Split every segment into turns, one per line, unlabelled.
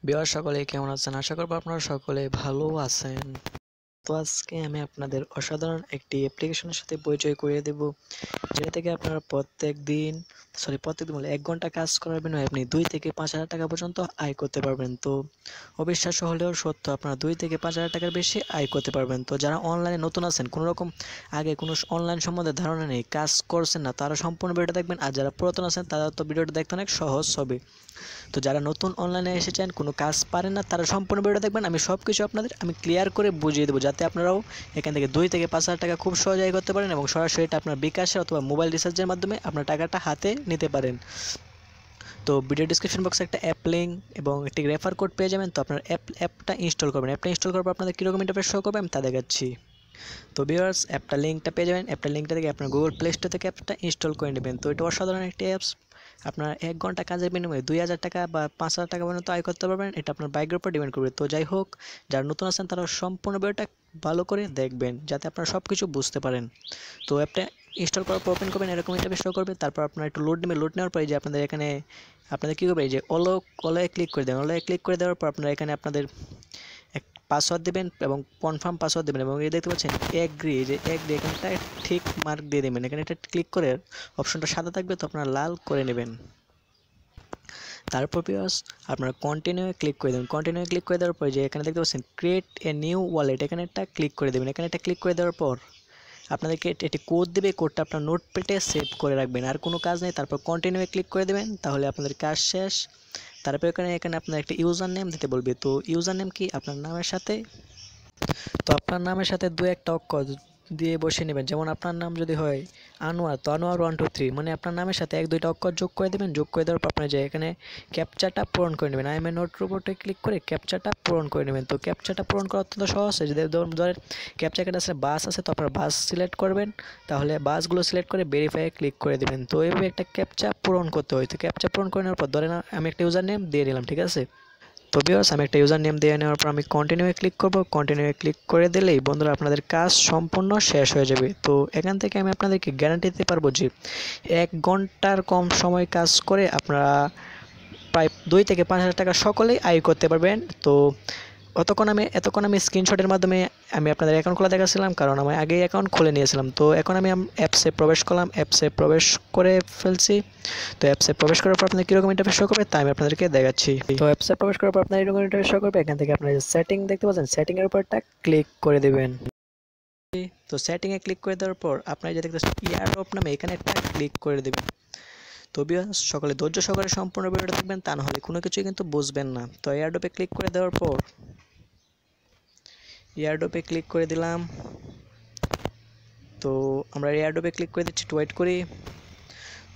বিয়ার সকলে কেমন আছেন? আশা করব আপনারা সকলে ভালো আছেন। তো আজকে আমি আপনাদের অসাধারণ একটি অ্যাপ্লিকেশনের সাথে পরিচয় করিয়ে দেব, যেটা থেকে আপনারা প্রত্যেকদিন বলে 1 ঘন্টা কাজ করার বিনিময়ে আপনি 2 থেকে 5,000 টাকা পর্যন্ত আয় করতে পারবেন। তো অবিশ্বাস্য হলেও সত্য, আপনারা 2 থেকে 5,000 টাকার বেশি আয় করতে পারবেন। তো যারা অনলাইনে নতুন আছেন, কোনো রকম আগে কোনো অনলাইন সম্বন্ধে ধারণা নেই, কাজ করছেন না, তারা সম্পূর্ণ ভিডিওটা দেখবেন। আর যারা পুরাতন আছেন তারা তো ভিডিওটা দেখতে অনেক সহজ হবে। তো যারা নতুন অনলাইনে এসেছেন, কোনো কাজ পারেন না, তারা সম্পূর্ণ ভিডিওটা দেখবেন। আমি সব কিছু আপনাদের ক্লিয়ার করে বুঝিয়ে দেবো, যাতে আপনারাও এখান থেকে 2 থেকে 5,000 টাকা খুব সহজে আয় করতে পারেন এবং সরাসরি এটা আপনার বিকাশে অথবা মোবাইল রিচার্জের মাধ্যমে আপনার টাকাটা হাতে নিতে পারেন। তো ভিডিও ডিসক্রিপশন বক্সে একটা অ্যাপ লিঙ্ক এবং একটি রেফার কোড পেয়ে যাবেন। তো আপনার অ্যাপটা ইনস্টল করবেন। অ্যাপটা ইনস্টল করার পর আপনাদের কীরকম ইন্টারফেস শো করবে আমি তা দেখাচ্ছি। তো ভিউয়ার্স, অ্যাপটা লিঙ্কটা পেয়ে যাবেন। অ্যাপটা লিঙ্কটা থেকে আপনার গুগল প্লে স্টোর থেকে অ্যাপটা ইনস্টল করে নেবেন। তো এটা অসাধারণ একটি অ্যাপস। আপনার 1 ঘন্টা কাজের বিনিময়ে 2,000 টাকা বা 5,000 টাকা পর্যন্ত আয় করতে পারবেন। এটা আপনার বাইকের উপর ডিপেন্ড করবে। তো যাই হোক, যারা নতুন আছেন তারা সম্পূর্ণ ভিডিওটা ভালো করে দেখবেন, যাতে আপনারা সব কিছু বুঝতে পারেন। তো অ্যাপটা ইনস্টল করার পর ওপেন করবেন, এরকম ইন্টারফেস শো করবে। তারপর আপনার একটু লোড নেবে। লোড নেওয়ার পরে যে আপনাদের এখানে কী করবে, এই যে অলোয় ক্লিক করে দেবেন। অলোয় ক্লিক করে দেওয়ার পর আপনারা এখানে আপনাদের পাসওয়ার্ড দেবেন এবং কনফার্ম পাসওয়ার্ড দেবেন এবং এই দেখতে পাচ্ছেন এগ্রি, যে এগ্রি এখানটা ঠিক মার্ক দিয়ে দেবেন। এখানে এটা ক্লিক করে অপশনটা সাদা থাকবে, তো আপনারা লাল করে নেবেন। তারপর ভিউয়ার্স, আপনারা কন্টিনিউ ক্লিক করে দেবেন। কন্টিনিউ ক্লিক করে দেওয়ার পর যে এখানে দেখতে পাচ্ছেন ক্রিয়েট এ নিউ ওয়ালেট, এখানে একটা ক্লিক করে দেবেন। এখানে একটা ক্লিক করে দেওয়ার পর আপনাদেরকে একটি কোড দেবে। কোডটা আপনার নোটপ্যাডে সেভ করে রাখবেন, আর কোনো কাজ নেই। তারপর কন্টিনিউ ক্লিক করে দেবেন, তাহলে আপনাদের কাজ শেষ। তারপর এখানে আপনার একটা ইউজার নেম দিতে বলবে। তো ইউজার নেম কি, আপনার নামের সাথে 2-1টা অক্ষর দিয়ে বসিয়ে নেবেন। যেমন আপনার নাম যদি হয় আনোয়ার, তো আনোয়ার 1 2 3, মানে আপনার নামের সাথে 1-2টা অক্ষর যোগ করে দেবেন। যোগ করে দেওয়ার পর আপনার যে এখানে ক্যাপচাটা পূরণ করে নেবেন। আই এম এ নোট রোবটে ক্লিক করে ক্যাপচাটা পূরণ করে নেবেন। তো ক্যাপচাটা পূরণ করা অত্যন্ত সহজ। যদি ধরেন ক্যাপচা এখানে আছে বাস আছে, তো আপনার বাস সিলেক্ট করবেন। তাহলে বাসগুলো সিলেক্ট করে ভেরিফাই ক্লিক করে দেবেন। তো এইভাবে একটা ক্যাপচা পূরণ করতে হয়। তো ক্যাপচা পূরণ করে নেওয়ার পর ধরেন আমি একটা ইউজার নেম দিয়ে নিলাম, ঠিক আছে। তো ভিউয়ার্স, আমি একটা ইউজার নেম দিয়ে নেওয়ার পর আমি কন্টিনিউ ক্লিক করব। কন্টিনিউ ক্লিক করে দিলেই বন্ধুরা আপনাদের কাজ সম্পূর্ণ শেষ হয়ে যাবে। তো এখান থেকে আমি আপনাদেরকে গ্যারান্টি দিতে পারবো যে 1 ঘন্টার কম সময় কাজ করে আপনারা প্রায় 2 থেকে 5,000 টাকা সকলেই আয় করতে পারবেন। তো এতক্ষণ আমি স্ক্রিনশটের মাধ্যমে আমি আপনাদের অ্যাকাউন্ট খোলা দেখাচ্ছিলাম, কারণ আমি আগেই অ্যাকাউন্ট খুলে নিয়েছিলাম। তো এখন আমি অ্যাপসে প্রবেশ করলাম, অ্যাপসে প্রবেশ করে ফেলছি। তো অ্যাপসে প্রবেশ করার পর আপনাদের কীরকম ইন্টারফেস শো করবে তা আমি আপনাদেরকে দেখাচ্ছি। তো অ্যাপসে প্রবেশ করার পর আপনার এরকম ইন্টারফেস শো করবে। এখান থেকে আপনার সেটিং দেখতে পাচ্ছেন, সেটিংয়ের উপরটা ক্লিক করে দেবেন। তো সেটিংয়ে ক্লিক করে দেওয়ার পর আপনার যে দেখতে পাচ্ছেন ইয়ারড্রপ নামে, এখানে একটা ক্লিক করে দেবেন। তো ভিউয়ার্স, সকলে ধৈর্য সহকারে সম্পূর্ণ ভিডিওটা দেখবেন, তা না হলে কোনো কিছুই কিন্তু বুঝবেন না। তো এয়ারড্রপে ক্লিক করে দেওয়ার পর এয়ারড্রপে ক্লিক করে দিলাম। তো আমরা এয়ারড্রপে ক্লিক করে দিচ্ছি, ওয়েট করি।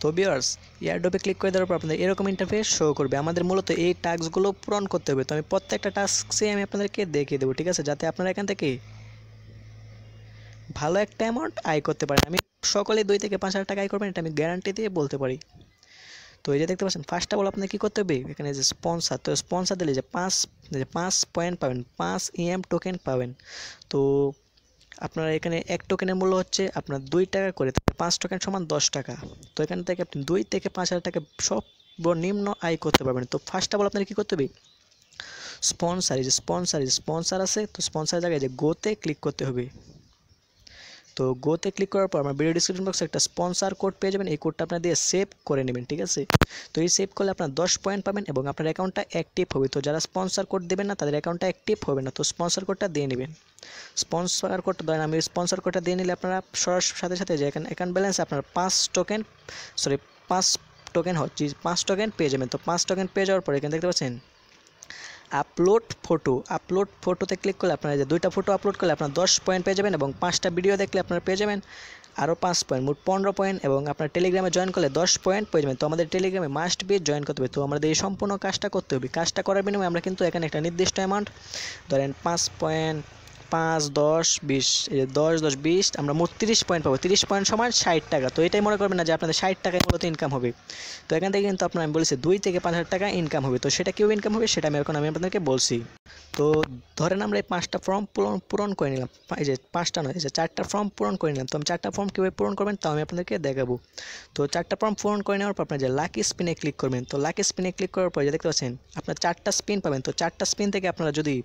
তো ভিউয়ার্স, এয়ারড্রপে ক্লিক করে দেওয়ার পর আপনাদের এরকম ইন্টারফেস শো করবে। আমাদের মূলত এই টাস্কগুলো পূরণ করতে হবে। তো আমি প্রত্যেকটা টাস্কে আমি আপনাদেরকে দেখিয়ে দেবো, ঠিক আছে, যাতে আপনারা এখান থেকে ভালো একটা অ্যামাউন্ট আয় করতে পারেন। আমি সকলে 2 থেকে 5,000 টাকা আয় করবেন, এটা আমি গ্যারান্টি দিয়ে বলতে পারি। তো এই যে দেখতে পাচ্ছেন, ফার্স্ট অফ অল আপনাকে কী করতে হবে, এখানে যে স্পন্সার, তো স্পন্সার দিলে যে 5 পয়েন্ট পাবেন, 5 EM টোকেন পাবেন। তো আপনারা এখানে 1 টোকেনের মূল্য হচ্ছে আপনার 2 টাকা করে, 5 টোকেন সমান 10 টাকা। তো এখান থেকে আপনি 2 থেকে 5,000 টাকা সর্বনিম্ন আয় করতে পারবেন। তো ফার্স্ট অফ অল আপনার কী করতে হবে, স্পন্সার আছে, তো স্পন্সারের জায়গায় যে গোতে ক্লিক করতে হবে। তো গোতে ক্লিক করার পর আমার ভিডিও ডিসক্রিপশন বক্সে একটা স্পন্সার কোড পেয়ে যাবেন। এই কোডটা আপনার দিয়ে সেভ করে নেবেন, ঠিক আছে। তো এই সেভ করলে আপনার 10 পয়েন্ট পাবেন এবং আপনার অ্যাকাউন্টটা অ্যাক্টিভ হবে। তো যারা স্পন্সার কোড দেবেন না, তাদের অ্যাকাউন্টটা অ্যাক্টিভ হবে না। তো স্পন্সার কোডটা দিয়ে নেবেন। স্পন্সার কোডটা ধরেন আমি স্পন্সার কোডটা দিয়ে নিলে আপনারা সাথে সাথে যে অ্যাকাউন্ট ব্যালেন্স আপনার 5 টোকেন পেয়ে যাবেন। তো 5 টোকেন পেয়ে যাওয়ার পরে এখানে দেখতে পাচ্ছেন আপলোড ফটোতে ক্লিক করলে আপনারা যে 2টা ফটো আপলোড করলে আপনার 10 পয়েন্ট পেয়ে যাবেন এবং 5টা ভিডিও দেখলে আপনারা পেয়ে যাবেন আরও 5 পয়েন্ট, মোট 15 পয়েন্ট। এবং আপনার টেলিগ্রামে জয়েন করলে 10 পয়েন্ট পেয়ে যাবেন। তো আমাদের টেলিগ্রামে মাস্ট বি জয়েন করতে হবে। তো আমাদের এই সম্পূর্ণ কাজটা করতে হবে। কাজটা করার বিনিময়ে আমরা কিন্তু এখানে একটা নির্দিষ্ট অ্যামাউন্ট ধরেন 5 পয়েন্ট, 5, 10, 20, এই যে 10, 10, 20 আমরা মোট 30 পয়েন্ট পাবো। 30 পয়েন্ট সমান 60 টাকা। তো এটাই মনে করবেন না যে আপনাদের 60 টাকায় মূলত ইনকাম হবে। তো এখান থেকে কিন্তু আমি বলেছি 2 থেকে 5,000 টাকা ইনকাম হবে। তো সেটা কীভাবে ইনকাম হবে সেটা আমি আপনাদেরকে বলছি। তো তো ধরেন আমরা এই 5টা ফর্ম পূরণ করে নিলাম, এই যে 5টা নয়, এই যে 4টা ফর্ম পূরণ করে নিলাম। তো আমি 4টা ফর্ম কীভাবে পূরণ করবেন তা আমি আপনাদেরকে দেখাবো। তো 4টা ফর্ম পূরণ করে নেওয়ার পর আপনার যে লাকি স্পিনে ক্লিক করবেন, তো লাকি স্পিনে ক্লিক করার পর যে দেখতে পাচ্ছেন আপনার 4টা স্পিন পাবেন। তো 4টা স্পিন থেকে আপনারা যদি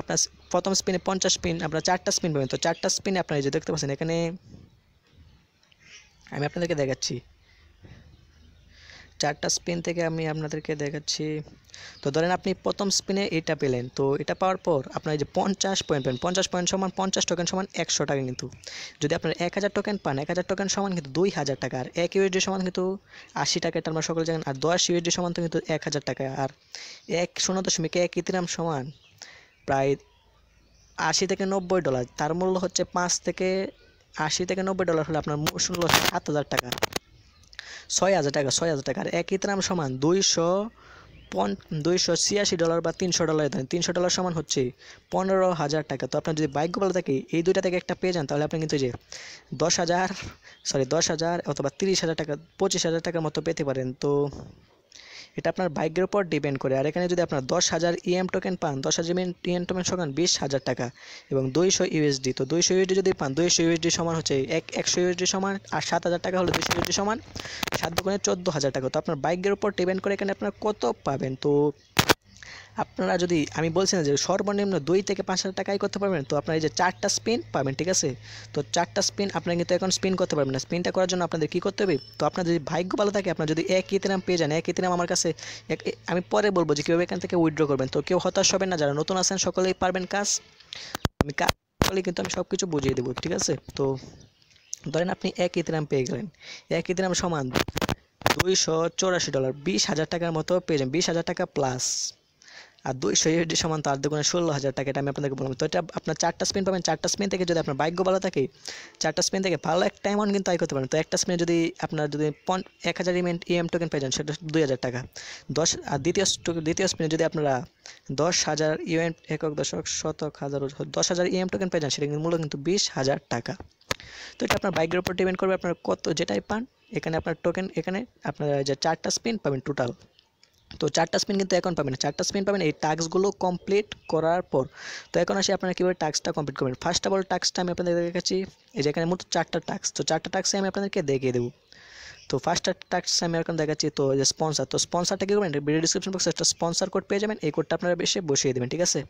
আপনার প্রথম স্পিনে 50 স্পিন, আপনারা 4টা স্পিন পাবেন। তো 4টা স্পিনে আপনারা এই যে দেখতে পাচ্ছেন এখানে আমি আপনাদেরকে দেখাচ্ছি, 4টা স্পিন থেকে আমি আপনাদেরকে দেখাচ্ছি। তো ধরেন আপনি প্রথম স্পিনে এটা পেলেন, তো এটা পাওয়ার পর আপনার এই যে 50 পয়েন্ট পেন, 50 পয়েন্ট সমান 50 টোকেন সমান 100 টাকা। কিন্তু যদি আপনার 1000 টোকেন পান, 1000 টোকেন সমান কিন্তু 2000 টাকা, আর 1 ইউএসডি সমান কিন্তু 80 টাকা, এটা আমরা সকলে জানেন। আর 10 ইউএসডি সমান তো কিন্তু 1000 টাকা, আর 0.1 ইথেরিয়াম সমান প্রায় 80 থেকে $90। তার মূল্য হচ্ছে 5 থেকে 80 থেকে $90 হলে আপনার মূল্য 7000 টাকা, 6000 টাকা, 6000 টাকা। আর 1 ইথেরিয়াম সমান $286 বা $300 দেন, $300 সমান হচ্ছে 15000 টাকা। তো আপনার যদি ভাগ্য ভালো থাকে এই দুইটা থেকে একটা পেয়ে যান, তাহলে আপনি কিন্তু যে 10,000 অথবা 30,000 টাকা, 25,000 টাকার মতো পেতে পারেন। তো এটা আপনার ভাগ্যের উপর ডিপেন্ড করে। আর এখানে যদি আপনার 10,000 ইএম টোকেন পান, 10,000 ইএম টোকেন সমান 20,000 টাকা এবং 200 ইউএসডি। তো 200 ইউএসডি যদি পান, 200 ইউএসডি সমান হচ্ছে 100 ইউএসডি সমান, আর 7,000 টাকা হলে 200 ইউএসডি সমান 7 দুগুণে 14,000 টাকা। তো আপনার ভাগ্যের উপর ডিপেন্ড করে এখানে আপনার কত পাবেন। তো আপনারা যদি, আমি বলছি না যে সর্বনিম্ন 2 থেকে 5,000 টাকাই করতে পারবেন। তো আপনার এই যে 4টা স্পিন পাবেন, ঠিক আছে। তো 4টা স্পিন আপনারা কিন্তু এখন স্পিন করতে পারবেন না। স্পিনটা করার জন্য আপনাদের কী করতে হবে, তো আপনার যদি ভাগ্য ভালো থাকে, আপনার যদি 1 ইথেরিয়াম পেয়ে যান, 1 ইথেরিয়াম আমার কাছে আমি পরে বলবো যে কীভাবে এখান থেকে উইথড্র করবেন। তো কেউ হতাশ হবেন না, যারা নতুন আছেন সকলেই পারবেন কাজ। আমি কাজ করলে কিন্তু আমি সব কিছু বুঝিয়ে দেবো, ঠিক আছে। তো ধরেন আপনি 1 ইথেরিয়াম পেয়ে গেলেন, 1 ইথেরিয়াম সমান $284, 20,000 টাকার মতো পেয়ে যান, 20,000 টাকা প্লাস। আর 200 ইউএসডি সমান তার দুগুণে 16,000 টাকা, এটা আমি আপনাদেরকে বললাম। তো এটা আপনার 4টা স্পিন পাবেন, 4টা স্পিন থেকে যদি আপনার ভাগ্য ভালো থাকে, 4টা স্পিন থেকে ভালো একটা অ্যামাউন্ট কিন্তু আয় করতে পারেন। তো একটা স্পিনে যদি আপনার যদি 1000 ইএম টোকেন পেয়ে যান, সেটা 2,000 টাকা। আর দ্বিতীয় স্পিনে যদি আপনারা 10,000 ইএম, একক দশক শতক হাজার 10,000 ইএম টোকেন পেয়ে যান, সেটা কিন্তু মূল্য কিন্তু 20,000 টাকা। তো এটা আপনার ভাগ্যের উপর ডিপেন্ড করবে, আপনার কত যেটাই পান। এখানে আপনার টোকেন, এখানে আপনারা যে 4টা স্পিন পাবেন টোটাল। তো 4টা স্পিন কিন্তু এখন পাবেন না, 4টা স্পিন পাবেন এই টাস্কগুলো কমপ্লিট করার পর। তো এখন আসি আপনারা কীভাবে টাস্কটা কমপ্লিট করবেন। ফার্স্ট অফ অল টাস্কটা আমি আপনাদের দেখাচ্ছি, এই যে এখানে মোট 4টা টাস্ক। তো 4টা টাস্কে আমি আপনাদেরকে দেখিয়ে দেবো। তো ফার্স্ট টাস্ক আমি এখন দেখাচ্ছি, তো যে স্পন্সর, তো স্পন্সরটা কী করবেন, ভিডিও ডিসক্রিপশন বক্সে একটা স্পন্সর কোড পেয়ে যাবেন। এই কোডটা আপনারা বসিয়ে দেবেন, ঠিক আছে।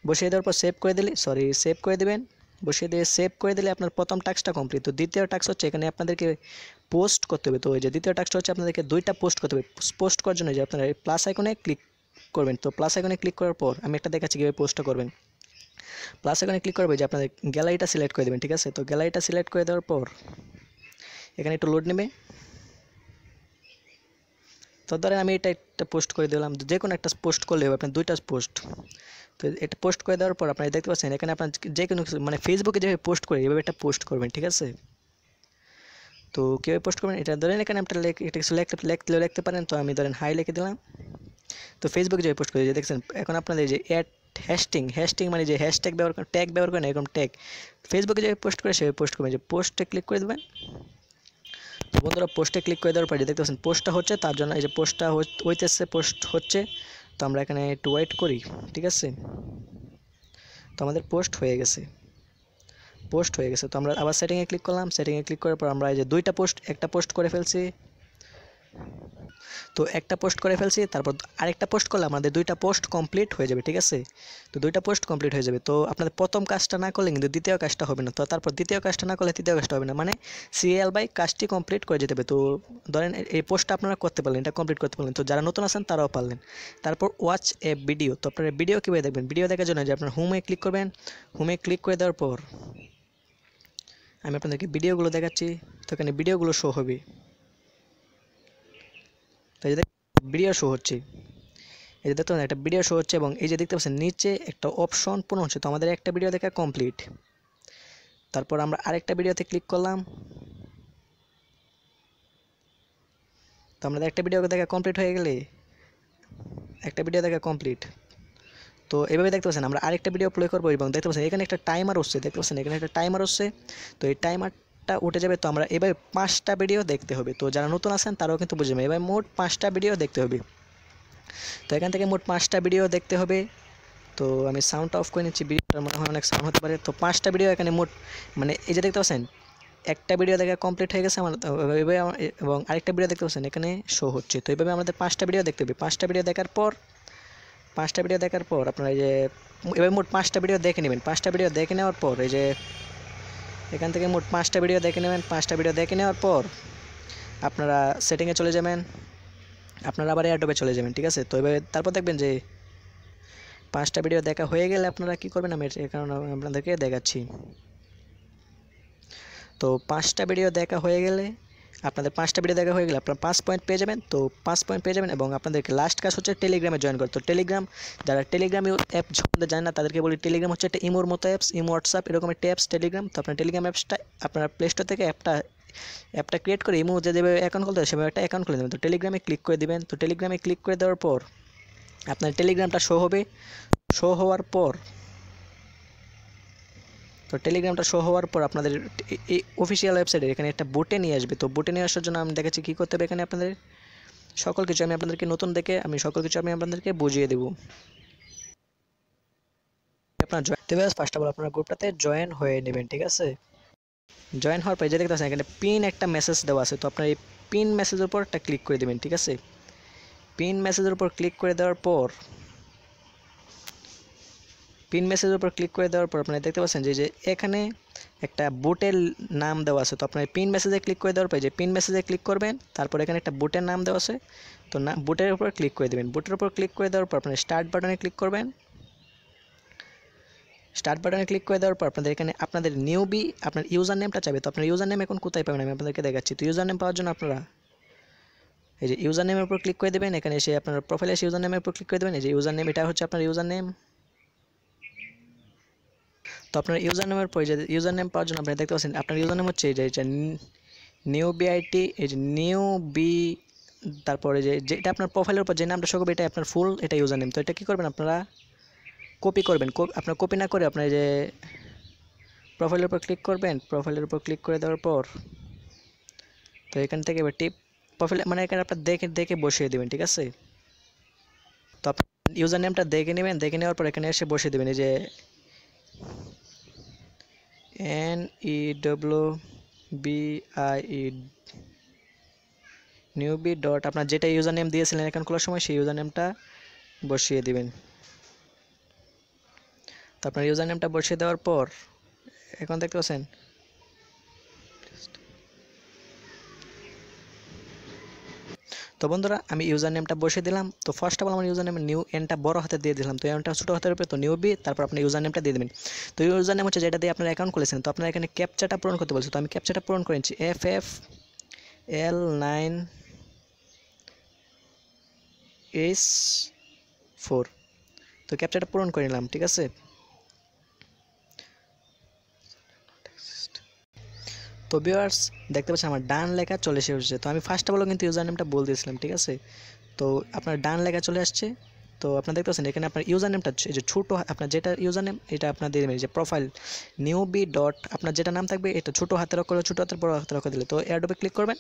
বসিয়ে দেওয়ার পর সেভ করে দেবেন। বসিয়ে দিয়ে সেভ করে দিলে আপনার প্রথম টাস্কটা কমপ্লিট। তো দ্বিতীয় টাস্ক হচ্ছে এখানে আপনাদেরকে পোস্ট করতে হবে। তো এই যে দ্বিতীয় টাস্কটা হচ্ছে আপনাদেরকে 2টা পোস্ট করতে হবে। পোস্ট করার জন্য যে আপনারা এই প্লাস আইকনে ক্লিক করবেন। তো প্লাস আইকনে ক্লিক করার পর আমি একটা দেখাচ্ছি কীভাবে পোস্টটা করবেন। প্লাস আইকনে ক্লিক করবে যে আপনাদের গ্যালারিটা সিলেক্ট করে দেবেন, ঠিক আছে। তো গ্যালারিটা সিলেক্ট করে দেওয়ার পর এখানে একটু লোড নেবে। তো ধরেন আমি এটা একটা পোস্ট করে দিলাম, যে কোনো একটা পোস্ট করলে হবে, আপনার 2টা পোস্ট। তো এটা পোস্ট করে দেওয়ার পর আপনারা দেখতে পাচ্ছেন এখানে আপনার যে কোনো কিছু, মানে ফেসবুকে যেভাবে পোস্ট করে এভাবে একটা পোস্ট করবেন, ঠিক আছে। তো কীভাবে পোস্ট করবেন, এটা ধরেন এখানে আপনার এটা কিছু লিখতে পারেন। তো আমি ধরেন হাই লিখে দিলাম। তো ফেসবুকে যেভাবে পোস্ট করে যে দেখছেন এখন আপনাদের যে অ্যাড হ্যাশট্যাগ মানে যে হ্যাশট্যাগ ব্যবহার করেন, ট্যাগ ব্যবহার করেন, এরকম ট্যাগ ফেসবুকে যেভাবে পোস্ট করে সেভাবে পোস্ট করবেন। যে পোস্টে ক্লিক করে দেবেন। তো বন্ধুরা পোস্টে ক্লিক করে দেওয়ার পরে দেখতে পাচ্ছেন পোস্টটা হচ্ছে, তার জন্য এই যে পোস্টটা হইতেছে, পোস্ট হচ্ছে। তো আমরা এখানে একটু ওয়েট করি, ঠিক আছে। তো আমাদের পোস্ট হয়ে গেছে। তো আমরা আবার সেটিংয়ে ক্লিক করলাম। সেটিংয়ে ক্লিক করার পর আমরা এই যে 2টা পোস্ট, একটা পোস্ট করে ফেলছি। তো একটা পোস্ট করে ফেলছি, তারপর আরেকটা পোস্ট করলে আমাদের 2টা পোস্ট কমপ্লিট হয়ে যাবে, ঠিক আছে। তো 2টা পোস্ট কমপ্লিট হয়ে যাবে। তো আপনাদের প্রথম কাজটা না করলে কিন্তু দ্বিতীয় কাজটা হবে না। তো তারপর দ্বিতীয় কাজটা না করলে তৃতীয় কাজটা হবে না, মানে সিরিয়াল বাই কাজটি কমপ্লিট করে যেতে হবে। তো ধরেন এই পোস্টটা আপনারা করতে পারলেন, এটা কমপ্লিট করতে পারলেন। তো যারা নতুন আছেন তারাও পারলেন। তারপর ওয়াচ এ ভিডিও। তো আপনারা ভিডিও কীভাবে দেখবেন, ভিডিও দেখার জন্য যে আপনার হোমে ক্লিক করবেন। হোমে ক্লিক করে দেওয়ার পর আমি আপনাদেরকে ভিডিওগুলো দেখাচ্ছি। তো এখানে ভিডিওগুলো শো হবে। তো এই যে ভিডিও শো হচ্ছে, এই যে দেখতে পাচ্ছেন একটা ভিডিও শো হচ্ছে, এবং এই যে দেখতে পাচ্ছেন নিচে একটা অপশন পূরণ হচ্ছে। তো আমাদের একটা ভিডিও দেখা কমপ্লিট। তারপর আমরা আরেকটা ভিডিওতে ক্লিক করলাম। তো আমাদের একটা ভিডিও দেখা কমপ্লিট হয়ে গেলে একটা ভিডিও দেখা কমপ্লিট। তো এইভাবে দেখতে পাচ্ছেন আমরা আরেকটা ভিডিও প্লে করবো, এবং দেখতে পাচ্ছেন এখানে একটা টাইমার হচ্ছে, দেখতে পাচ্ছেন এখানে একটা টাইমার হচ্ছে। তো এই টাইমারটা উঠে যাবে। তো আমরা এভাবে 5টা ভিডিও দেখতে হবে। তো যারা নতুন আছেন তারাও কিন্তু বুঝে যাবে, এবার মোট 5টা ভিডিও দেখতে হবে। তো এখান থেকে মোট 5টা ভিডিও দেখতে হবে। তো আমি সাউন্ডটা অফ করে নিচ্ছি, ভিডিওটার মনে হয় অনেক সাউন্ড হতে পারে। তো 5টা ভিডিও এখানে মোট, মানে এই যে দেখতে পাচ্ছেন একটা ভিডিও দেখা কমপ্লিট হয়ে গেছে আমার, এবং আরেকটা ভিডিও দেখতে পাচ্ছেন এখানে শো হচ্ছে। তো এইভাবে আমাদের 5টা ভিডিও দেখতে হবে। 5টা ভিডিও দেখার পর আপনারা এই যে এবার মোট 5টা ভিডিও দেখে নেবেন। 5টা ভিডিও দেখে নেওয়ার পর এই যে এখান থেকে মোট 5টা ভিডিও দেখে নেবেন। 5টা ভিডিও দেখে নেওয়ার পর আপনারা সেটিংয়ে চলে যাবেন, আপনারা আবার অ্যাডোবে চলে যাবেন, ঠিক আছে। তো এবার তারপর দেখবেন যে 5টা ভিডিও দেখা হয়ে গেলে আপনারা কী করবেন, আমি এই কারণে আপনাদেরকে দেখাচ্ছি। তো 5টা ভিডিও দেখা হয়ে গেলে আপনাদের 5টা ভিডিও দেখা হয়ে গেলে আপনারা 5 পয়েন্ট পেয়ে যাবেন। তো 5 পয়েন্ট পেয়ে যাবেন এবং আপনাদেরকে লাস্ট কাজ হচ্ছে টেলিগ্রামে জয়েন করতে। তো টেলিগ্রাম, যারা টেলিগ্রাম অ্যাপ সম্বন্ধে জানেন না তাদেরকে বলি, টেলিগ্রাম হচ্ছে একটা ইমোর মতো অ্যাপস, ইমো, হোয়াটসঅ্যাপ এরকম একটা অ্যাপস টেলিগ্রাম। তো আপনার টেলিগ্রাম অ্যাপসটা আপনারা প্লে স্টোর থেকে অ্যাপটা ক্রিয়েট করে ইমো যেভাবে অ্যাকাউন্ট খুলতে হয় সেভাবে একটা অ্যাকাউন্ট খুলে দেবেন। তো টেলিগ্রামে ক্লিক করে দেবেন। তো টেলিগ্রামে ক্লিক করে দেওয়ার পর আপনার টেলিগ্রামটা শো হবে। শো হওয়ার পর আপনাদের এই অফিসিয়াল ওয়েবসাইটে এখানে একটা বুটে নিয়ে আসবে। তো বুটে নিয়ে আসার জন্য আমি দেখাচ্ছি কী করতে হবে। এখানে আপনাদের সকল কিছু আমি আপনাদেরকে নতুন দেখে সকল কিছু আমি আপনাদেরকে বুঝিয়ে দেবো। আপনার ফার্স্ট অফ অল আপনার গ্রুপটাতে জয়েন হয়ে নেবেন, ঠিক আছে। জয়েন হওয়ার পর যে দেখতে পাচ্ছেন এখানে পিন একটা মেসেজ দেওয়া আছে। তো আপনার এই পিন মেসেজের উপর একটা ক্লিক করে দেবেন, ঠিক আছে। পিন মেসেজের উপর ক্লিক করে দেওয়ার পর আপনারা দেখতে পাচ্ছেন যে এখানে একটা বুটের নাম দেওয়া আছে। তো আপনার পিন মেসেজে ক্লিক করে দেওয়ার পর যে পিন মেসেজে ক্লিক করবেন, তারপর এখানে একটা বুটের নাম দেওয়া আছে। তো বুটের উপর ক্লিক করে দেবেন। বুটের উপর ক্লিক করে দেওয়ার পর আপনার স্টার্ট বাটনে ক্লিক করবেন। স্টার্ট বাটনে ক্লিক করে দেওয়ার পর আপনাদের এখানে আপনাদের নিউবি আপনার ইউজার নেমটা চাইবে। তো আপনার ইউজার নেম এখন কোথায় পাবেন আমি আপনাদেরকে দেখাচ্ছি। তো ইউজার নেম পাওয়ার জন্য আপনারা এই যে ইউজার নেমের উপর ক্লিক করে দেবেন। এখানে এসে আপনার প্রোফাইলে এসে ইউজার নেমের উপর ক্লিক করে দেবেন। এই যে ইউজার নেম, এটা হচ্ছে আপনার ইউজার নেম। তো আপনার ইউজার নেমের পর যে ইউজার নেম পাওয়ার জন্য আপনি দেখতে পাচ্ছেন আপনার ইউজার নেম হচ্ছে এই যে নিউ বিআইটি, এই যে নিউ বি, তারপরে যেটা আপনার প্রোফাইলের উপর যে নামটা শো করবে এটা আপনার ফুল, এটা ইউজার নেম। তো এটা কী করবেন, আপনারা কপি করবেন। আপনার কপি না করে আপনার যে প্রোফাইলের উপর ক্লিক করবেন। প্রোফাইলের উপর ক্লিক করে দেওয়ার পর তো এখান থেকে এবার প্রোফাইল মানে এখানে আপনার দেখে বসিয়ে দেবেন, ঠিক আছে। তো আপনি ইউজার নেমটা দেখে নেবেন। দেখে নেওয়ার পর এখানে এসে বসিয়ে দেবেন এই যে NEWBIE নিউবি ডট আপনার যেটা ইউজার নেম দিয়েছিলেন অ্যাকাউন্ট খোলার সময় সেই ইউজার নেমটা বসিয়ে দিবেন। তো আপনার ইউজার নেমটা বসিয়ে দেওয়ার পর এখন দেখতে পাচ্ছেন তো বন্ধুরা আমি ইউজার নেমটা বসিয়ে দিলাম। তো ফার্স্ট অফ অল আমার ইউজার নেম নিউ এনটা বড় হাতে দিয়ে দিলাম। তো এনটা ছোটো হাতের উপরে, তো নিউবি, তারপর আপনি ইউজার নেমটা দিয়ে দেবেন। তো ইউজার নেম হচ্ছে যেটা দিয়ে আপনার অ্যাকাউন্ট খুলেছেন। তো আপনার এখানে ক্যাপচাটা পূরণ করতে বলছে। তো আমি ক্যাপচাটা পূরণ করে নিচ্ছি FFL9H4। তো ক্যাপচাটা পূরণ করে নিলাম, ঠিক আছে। তো ভিউয়ার্স দেখতে পাচ্ছেন আমার ডান লেখা চলে এসেছে। তো আমি ফার্স্ট অফ অল কিন্তু ইউজার নেমটা বলে দিয়েছিলাম, ঠিক আছে। তো আপনার ডান লেখা চলে আসছে। তো আপনারা দেখতে পাচ্ছেন এখানে আপনার ইউজার নেমটা এই যে ছোটো, আপনার যেটা ইউজার নেম এটা আপনার দিয়ে দেবেন। যে প্রোফাইল নিউবি ডট আপনার যেটা নাম থাকবে এটা ছোটো হাতের অক্ষরে, ছোটো হাতের বড় হাতের অক্ষর দিলে। তো অ্যাডোবে ক্লিক করবেন।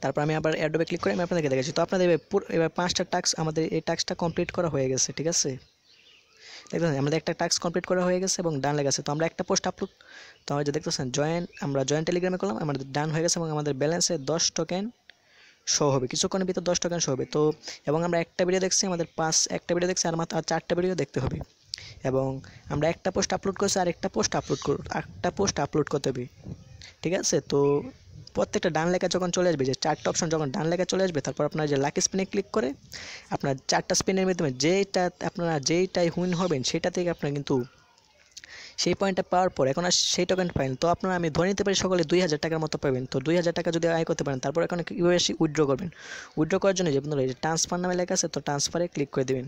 তারপর আমি আবার অ্যাডোবে ক্লিক করে আমি আপনাদেরকে দেখাচ্ছি। তো আপনাদের এবার 5টা টাস্ক, আমাদের এই টাস্কটা কমপ্লিট করা হয়ে গেছে, ঠিক আছে। দেখতেছেন আমাদের একটা টাস্ক কমপ্লিট করা হয়ে গেছে এবং ডান লেগে আছে। তো আমরা একটা পোস্ট আপলোড, তো আমরা যে দেখতেছেন আমরা জয়েন টেলিগ্রামে করলাম, আমাদের ডান হয়ে গেছে এবং আমাদের ব্যালেন্সে 10 টোকেন শো হবে, কিছুক্ষণের ভিতর 10 টোকেন শো হবে। তো এবং আমরা একটা ভিডিও দেখছি, আমাদের একটা ভিডিও দেখছি আর মাত্র 4টা ভিডিও দেখতে হবে। এবং আমরা একটা পোস্ট আপলোড করছি আর একটা পোস্ট আপলোড করতে হবে, ঠিক আছে। তো প্রত্যেকটা ডান লেখা যখন চলে আসবে, যে 4টা অপশন যখন ডান লেখা চলে আসবে, তারপর আপনার যে লাকি স্পিনে ক্লিক করে আপনার 4টা স্পিনের মাধ্যমে যেইটাই হুইন হবেন সেটা থেকে আপনার কিন্তু সেই পয়েন্টটা পাওয়ার পর এখন আর সেই টোকেন পাবেন। তো আপনারা আমি ধরে নিতে পারি সকলে 2000 টাকার মতো পাবেন। তো 2000 টাকা যদি আয় করতে পারেন তারপর এখন কীভাবে উইথড্র করবেন। উইথড্র করার জন্য যে বন্ধুরা এই যে ট্রান্সফার নামে লেখা আছে, তো ট্রান্সফারে ক্লিক করে দেবেন।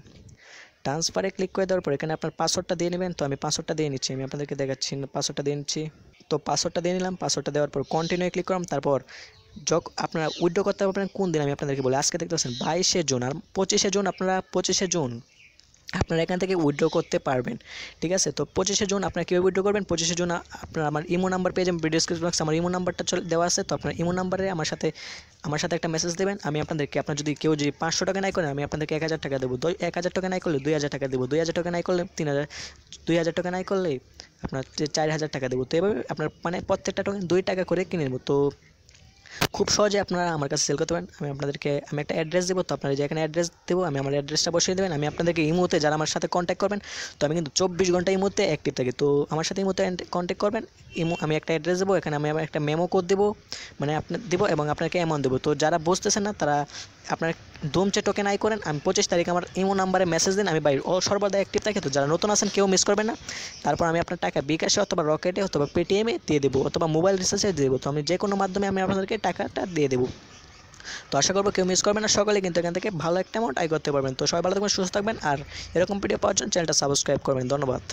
ট্রান্সফারে ক্লিক করে দেওয়ার পর এখানে আপনার পাসওয়ার্ডটা দিয়ে নেবেন। তো আমি পাসওয়ার্ডটা দিয়ে নিচ্ছি, আমি আপনাদেরকে দেখাচ্ছি, পাসওয়ার্ডটা দিয়ে নিচ্ছি। তো পাসওয়ার্ডটা দিয়ে নিলাম। পাসওয়ার্ডটা দেওয়ার পর কন্টিনিউ ক্লিক করলাম। তারপর আপনারা উইথড্র করতে পারবেন কোন দিন আমি আপনাদেরকে বলি। আজকে দেখতে পাচ্ছেন 22শে জুন আর 25শে জুন, আপনারা 25শে জুন আপনারা এখান থেকে উইথড্র করতে পারবেন। ঠিক আছে, তো 25শে জুন আপনারা কীভাবে উইথড্র করবেন, 25শে জুন আপনারা আমার ইমো নাম্বার পেয়ে যাবেন, ভিডিও ডিসক্রিপশন বক্সে আমার ইমো নাম্বারটা দেওয়া আছে। তো আপনার ইমো নাম্বারে আমার সাথে একটা মেসেজ দেবেন। আমি আপনাদেরকে, আপনার যদি কেউ যদি 500 টাকা নাই করেন, আমি আপনাদেরকে 1000 টাকা দেবো। 1000 টাকা নাই করলে 2000 টাকা দেবো, 2000 টাকা নাই করলে 3000, 2000 টাকা নাই করলে আপনার 4000 টাকা দেবো। তো এভাবে আপনার মানে প্রত্যেকটা টোকেন 2 টাকা করে কিনে নেব। তো খুব সহজে আপনারা আমার কাছে সেল করতে পারেন। আমি একটা অ্যাড্রেস দেবো, তো আপনারা যেখানে অ্যাড্রেস দেবো আমি আমার অ্যাড্রেসটা বসিয়ে দেবেন। আমি আপনাদেরকে ইমোতে যারা আমার সাথে কন্ট্যাক্ট করবেন, তো আমি কিন্তু 24 ঘন্টা ইমোতে অ্যাক্টিভ থাকি। তো আমার সাথে ইমোতে কন্ট্যাক্ট করবেন। আমি একটা অ্যাড্রেস দেবো, এখানে আমি আবার একটা মেমো কোড দেবো, মানে আপনার দেবো এবং আপনাকে অ্যামাউন্ট দেবো। তো যারা বুঝতেছেন না তারা আপনার দমচে টোকেন আই করেন। আমি 25 তারিখ আমার ইমো নাম্বারে মেসেজ দিন, আমি সর্বদা অ্যাক্টিভ থাকি। তো যারা নতুন আছেন কেউ মিস করবেন না। তারপর আমি আপনার টাকা বিকাশে অথবা রকেটে অথবা পেটিএমে দিয়ে দেবো, অথবা মোবাইল রিচার্জে দিয়ে দেবো। তো আমি যে কোনো মাধ্যমে আমি আপনাদেরকে টাকাটা দিয়ে দেবো। তো আশা করবো কেউ মিস করবেন না, সকলে কিন্তু এখান থেকে ভালো একটা অ্যামাউন্ট আয় করতে পারবেন। তো সবাই ভালো থাকবেন, সুস্থ থাকবেন, আর এরকম ভিডিও পাওয়ার জন্য চ্যানেলটা সাবস্ক্রাইব করবেন। ধন্যবাদ।